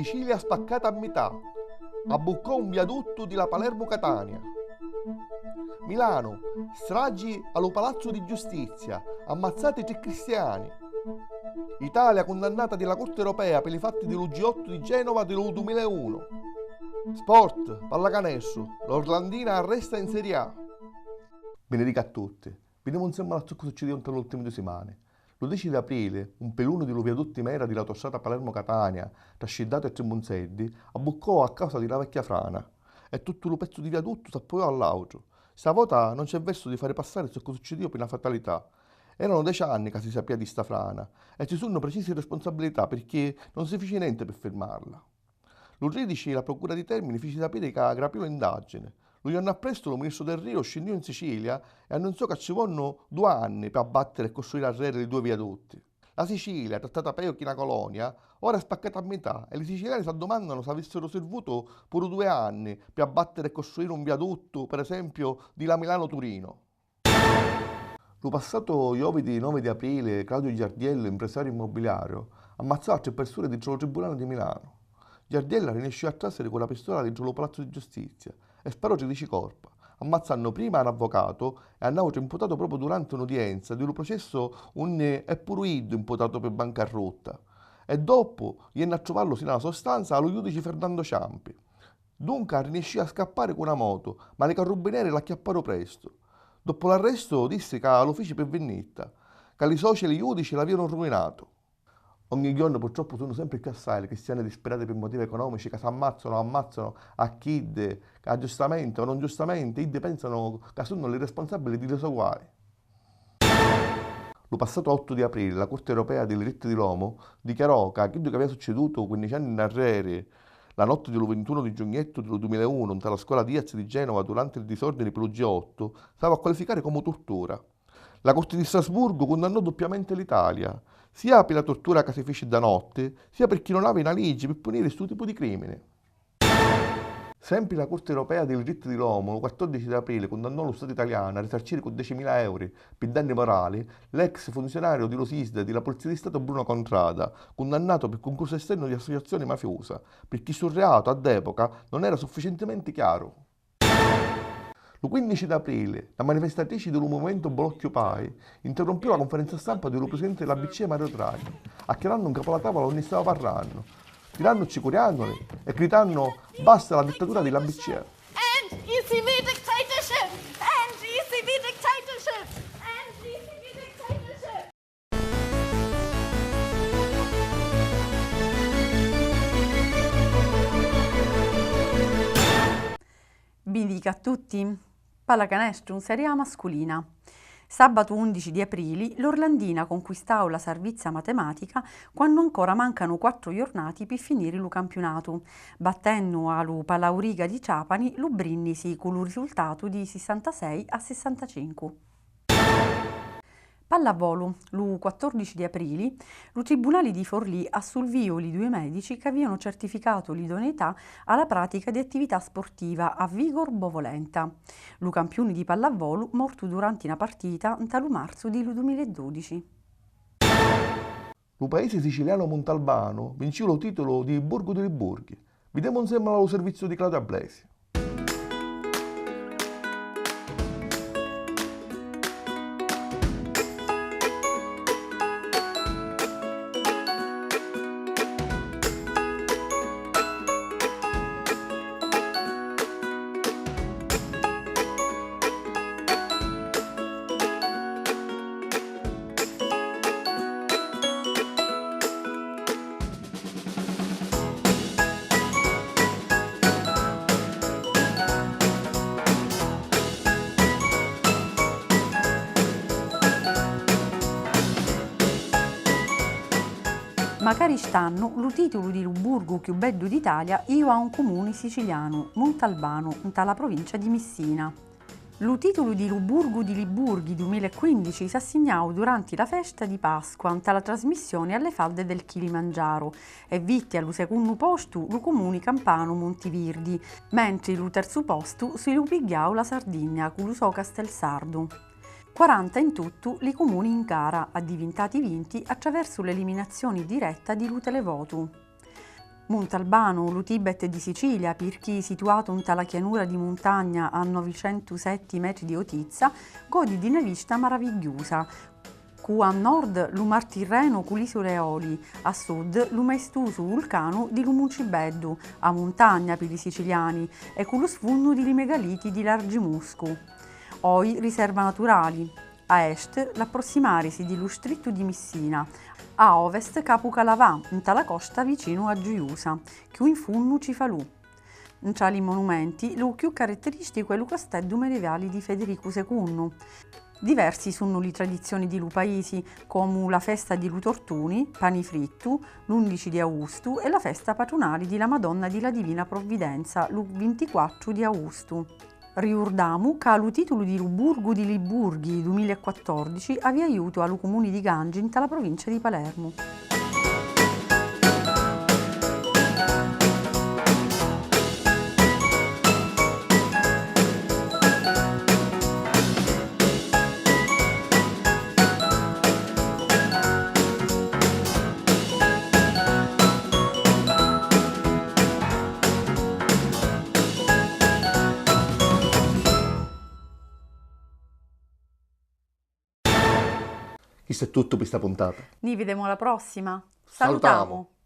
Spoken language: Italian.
Sicilia spaccata a metà, abboccò un viadotto di la Palermo-Catania. Milano, stragi allo Palazzo di Giustizia, ammazzati 3 cristiani. Italia condannata dalla Corte Europea per i fatti dell'U-G8 di Genova del 2001. Sport, pallacanestro, l'Orlandina arresta in Serie A. Benedica a tutti. Vediamo insieme a cosa succede nelle ultime 2 settimane. L'11 aprile, un peluno dello viadotto Mera di l'autostrada Palermo-Catania, trascindato a Tremonzeddi, abboccò a causa della vecchia frana. E tutto il pezzo di viadotto s'appoggiò all'auto. Stavolta non c'è verso di fare passare ciò che succedeva per una fatalità. Erano 10 anni che si sapeva di sta frana e ci sono precise responsabilità perché non si fece niente per fermarla. L'13 la procura di Termini fece sapere che grapì l'indagine. Lo giorno appresso il ministro Del Rio scendì in Sicilia e annunciò che ci vogliono 2 anni per abbattere e costruire a rete i 2 viadotti. La Sicilia, trattata peggio che una colonia, ora è spaccata a metà e i siciliani si domandano se avessero servuto pure 2 anni per abbattere e costruire un viadotto, per esempio, di la Milano-Turino. Lo passato giovedì 9 di aprile, Claudio Giardiello, impresario immobiliare, ammazzò altre persone dentro il Tribunale di Milano. Giardiello riuscì a trasferire con la pistola dentro il Palazzo di Giustizia e sparò 13 corpi, ammazzando prima un avvocato e un altro imputato proprio durante un'udienza di un processo un epuruido imputato per bancarotta. E dopo viene a trovarlo sino alla sostanza allo giudice Fernando Ciampi. Dunque riuscì a scappare con una moto, ma i carabinieri l'acchiapparono presto. Dopo l'arresto disse che lo fece per vendetta, che i soci e i giudici l'avevano rovinato. Ogni giorno purtroppo sono sempre più assai le cristiane disperate per motivi economici che si ammazzano a chi, che giustamente o non giustamente, pensano che sono le responsabili di loro guai. Lo passato 8 di aprile la Corte Europea dei diritti dell'uomo dichiarò che quello che aveva succeduto 15 anni in arreare la notte del 21 di giugno del 2001 alla scuola Diaz di Genova durante il disordine per l'U-G8 stava a qualificare come tortura. La Corte di Strasburgo condannò doppiamente l'Italia, sia per la tortura che si fece da notte, sia per chi non aveva una legge per punire questo tipo di crimine. Sempre la Corte Europea dei diritti dell'uomo, il 14 aprile, condannò lo Stato italiano a risarcire con 10.000 euro per danni morali l'ex funzionario di Rosisda e della Polizia di Stato Bruno Contrada, condannato per concorso esterno di associazione mafiosa, perché sul reato ad epoca non era sufficientemente chiaro. Il 15 aprile, la manifestatrice del movimento Blocciopai interrompeva la conferenza stampa del presidente della BCE Mario Draghi, acchiarando un capo alla tavola ogni stava parlando, tirandoci coriandoli e gridando basta la dittatura della BCE. And ECB dictatorship! And ECB dictatorship! And ECB dictatorship! Benedica a tutti. Pallacanestro in Serie A mascolina. Sabato 11 di aprile l'Orlandina conquistò la salvezza matematica quando ancora mancano 4 giornate per finire il campionato, battendo allo Palauriga di Ciapani lo Brindisi con il risultato di 66-65. Pallavolo, il 14 di aprile, il Tribunale di Forlì assolviò i 2 medici che avevano certificato l'idoneità alla pratica di attività sportiva a vigor bovolenta. Il campione di pallavolo morto durante una partita in tal marzo del 2012. Il paese siciliano Montalbano vincì il titolo di Borgo dei Borghi. Vediamo insieme allo servizio di Claudia Blesi. Magari stanno il titolo di Luburgo più bello d'Italia io a un comune siciliano, Montalbano, nella provincia di Messina. Il titolo di Luburgo di Liburghi 2015 si assegnò durante la festa di Pasqua nella trasmissione alle falde del Kilimangiaro e vitte al secondo posto il comune campano Montivirdi, mentre il terzo posto si lo pigliò la Sardegna con l'uso Castelsardo. 40 in tutto i comuni in gara, a diventati vinti attraverso l'eliminazione diretta di televoto. Montalbano, lo Tibet di Sicilia, perché situato in tala pianura di montagna a 907 metri di altezza, godi di una vista meravigliosa. Cu a nord lo Mar Tirreno con l'isola Eoli, a sud lo maestoso vulcano di Lumuncibeddu, a montagna per i siciliani, e con lo sfondo di megaliti di Largimusco. Oi riserva naturali. A est l'approssimarisi di lo stretto di Messina, a ovest Capo Calavà, in tala costa vicino a Gioiosa, che in funno ci fa lu. In tali monumenti, lo più caratteristico è lo castello medievale di Federico II. Diversi sono le tradizioni di lu paesi, come la festa di lu Tortuni, Pani Frittu, l'11 di agosto e la festa patronale di la Madonna di la Divina Provvidenza, lo 24 di agosto. Ricordiamo che lo titolo di Burgo di Liburghi 2014 aveva aiuto allo comune di Gangi in tala provincia di Palermo. Questo è tutto per questa puntata. Ni vediamo alla prossima. Salutiamo. Salutiamo.